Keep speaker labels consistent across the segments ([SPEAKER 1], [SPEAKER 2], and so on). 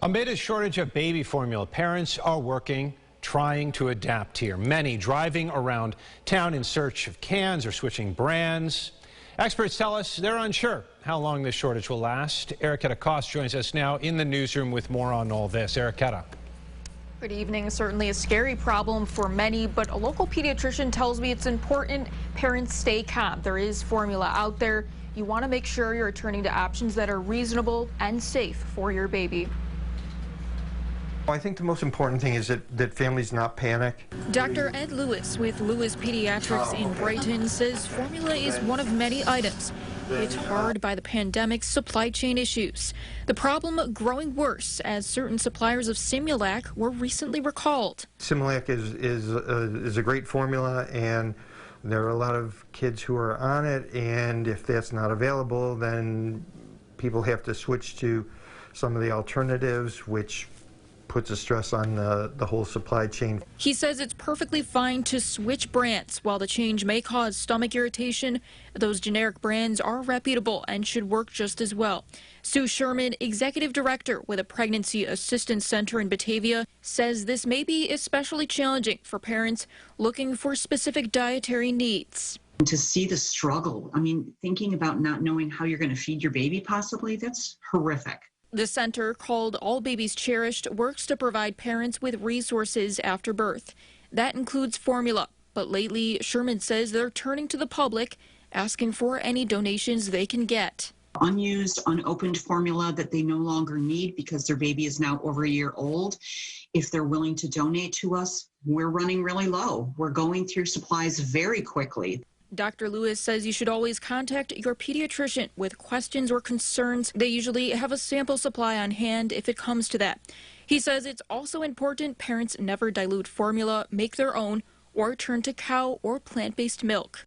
[SPEAKER 1] Amid a shortage of baby formula, parents are working, trying to adapt here. Many driving around town in search of cans or switching brands. Experts tell us they're unsure how long this shortage will last. Erica Cost joins us now in the newsroom with more on all this. Erica.
[SPEAKER 2] Good evening. Certainly a scary problem for many, but a local pediatrician tells me it's important parents stay calm. There is formula out there. You want to make sure you're turning to options that are reasonable and safe for your baby.
[SPEAKER 3] I think the most important thing is that families not panic.
[SPEAKER 2] Dr. Ed Lewis with Lewis Pediatrics in Brighton says formula is one of many items hit hard by the pandemic's supply chain issues. The problem growing worse as certain suppliers of Similac were recently recalled.
[SPEAKER 3] Similac is a great formula, and there are a lot of kids who are on it, and if that's not available, then people have to switch to some of the alternatives, which puts a stress on the whole supply chain.
[SPEAKER 2] He says it's perfectly fine to switch brands. While the change may cause stomach irritation, those generic brands are reputable and should work just as well. Sue Sherman, executive director with a pregnancy assistance center in Batavia, says this may be especially challenging for parents looking for specific dietary needs.
[SPEAKER 4] To see the struggle, I mean, thinking about not knowing how you're going to feed your baby possibly, that's horrific.
[SPEAKER 2] The center, called All Babies Cherished, works to provide parents with resources after birth. That includes formula. But lately, Sherman says they're turning to the public, asking for any donations they can get.
[SPEAKER 4] Unused, unopened formula that they no longer need because their baby is now over a year old. If they're willing to donate to us, we're running really low. We're going through supplies very quickly.
[SPEAKER 2] Dr. Lewis says you should always contact your pediatrician with questions or concerns. They usually have a sample supply on hand if it comes to that. He says it's also important parents never dilute formula, make their own, or turn to cow or plant-based milk.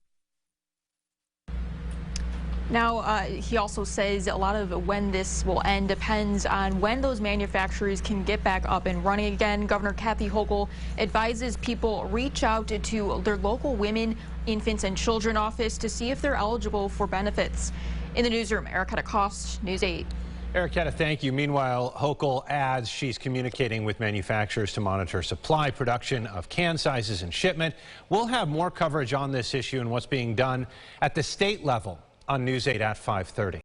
[SPEAKER 2] Now, he also says a lot of when this will end depends on when those manufacturers can get back up and running again. Governor Kathy Hochul advises people reach out to their local women, infants, and children office to see if they're eligible for benefits. In the newsroom, Erica Cost, News 8.
[SPEAKER 1] Erica, thank you. Meanwhile, Hochul adds she's communicating with manufacturers to monitor supply, production of can sizes, and shipment. We'll have more coverage on this issue and what's being done at the state level on News 8 at 5:30.